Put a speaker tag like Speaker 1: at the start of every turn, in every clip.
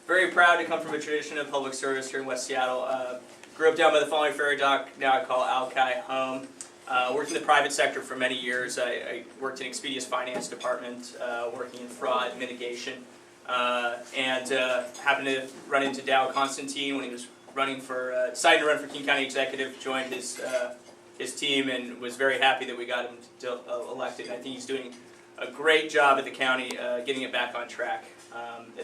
Speaker 1: Very proud to come from a tradition of public service here in West Seattle. Grew up down by the Falling Ferry Dock, now I call Alki home. Worked in the private sector for many years. I worked in Expedia's finance department, working in fraud mitigation, and happened to run into Dow Constantine when he was running for, decided to run for King County Executive, joined his team, and was very happy that we got him elected. I think he's doing a great job at the county, getting it back on track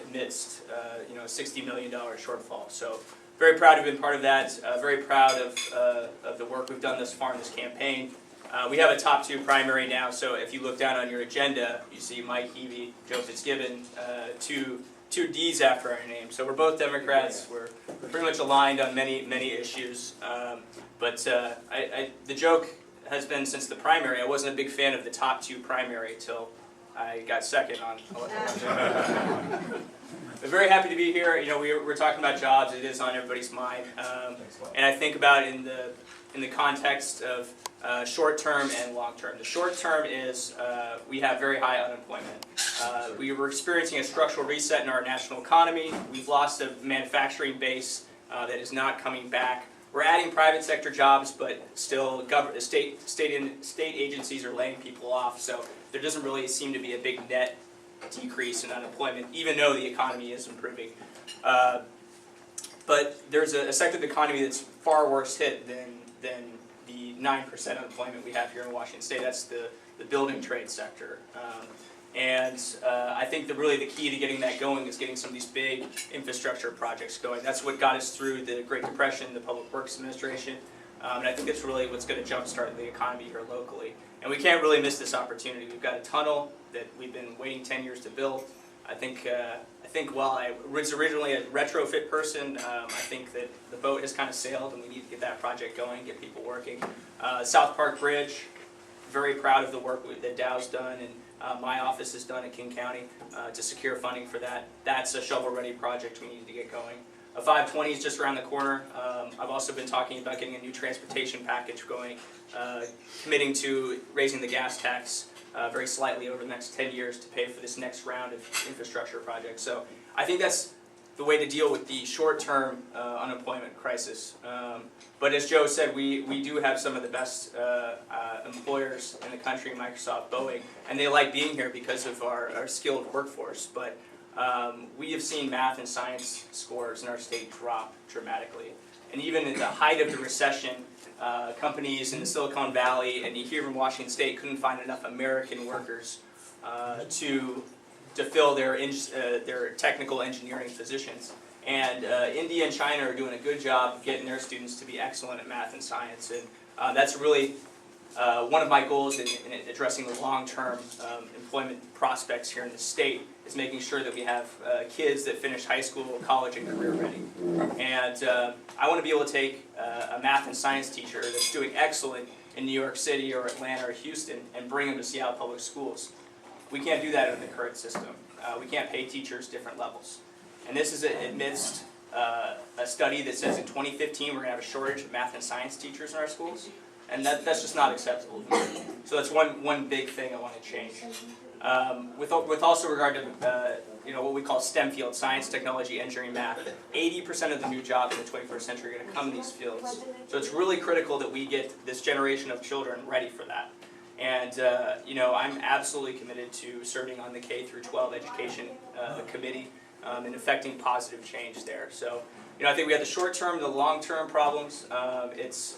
Speaker 1: amidst a $60 million shortfall. So very proud to have been part of that. Very proud of the work we've done thus far in this campaign. We have a top 2 primary now, so if you look down on your agenda, you see Mike Heavey, Joe Fitzgibbon, two D's after our name. So we're both Democrats. We're pretty much aligned on many issues. But the joke has been since the primary, I wasn't a big fan of the top 2 primary till I got second on. I'm very happy to be here. You know, we're talking about jobs. It is on everybody's mind, and I think about it in the context of short term and long term. The short term is we have very high unemployment. We were experiencing a structural reset in our national economy. We've lost a manufacturing base that is not coming back. We're adding private sector jobs, but still state agencies are laying people off. So there doesn't really seem to be a big net decrease in unemployment, even though the economy is improving. But there's a sector of the economy that's far worse hit than the 9% unemployment we have here in Washington State. That's the building trade sector. I think really the key to getting that going is getting some of these big infrastructure projects going. That's what got us through the Great Depression, the Public Works Administration, and I think that's really what's going to jumpstart the economy here locally. And we can't really miss this opportunity. We've got a tunnel that we've been waiting 10 years to build. I think while I was originally a retrofit person, I think that the boat has kind of sailed and we need to get that project going, get people working. South Park Bridge, very proud of the work that Dow's done and my office has done in King County to secure funding for that. That's a shovel-ready project we need to get going. A 520 is just around the corner. I've also been talking about getting a new transportation package going, committing to raising the gas tax very slightly over the next 10 years to pay for this next round of infrastructure projects. So I think that's the way to deal with the short-term unemployment crisis. But as Joe said, we do have some of the best employers in the country, Microsoft, Boeing, and they like being here because of our skilled workforce. But we have seen math and science scores in our state drop dramatically. And even at the height of the recession, companies in the Silicon Valley and here in Washington State couldn't find enough American workers to fill their technical engineering positions. And India and China are doing a good job of getting their students to be excellent at math and science. And that's really one of my goals in addressing the long-term employment prospects here in the state is making sure that we have kids that finish high school, college, and career ready. And I want to be able to take a math and science teacher that's doing excellent in New York City or Atlanta or Houston and bring them to Seattle Public Schools. We can't do that in the current system. We can't pay teachers different levels. And this is amidst a study that says in 2015 we're going to have a shortage of math and science teachers in our schools. And that's just not acceptable to me. So that's one big thing I want to change. With also regard to what we call STEM fields, science, technology, engineering, math, 80% of the new jobs in the 21st century are going to come in these fields. So it's really critical that we get this generation of children ready for that. And I'm absolutely committed to serving on the K through 12 education committee and affecting positive change there. So I think we have the short-term, the long-term problems. It's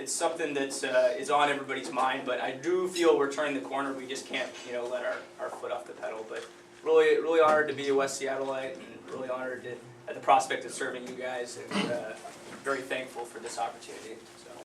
Speaker 1: something that is on everybody's mind, but I do feel we're turning the corner. We just can't let our foot off the pedal. But really honored to be a West Seattleite and really honored at the prospect of serving you guys, and very thankful for this opportunity. So.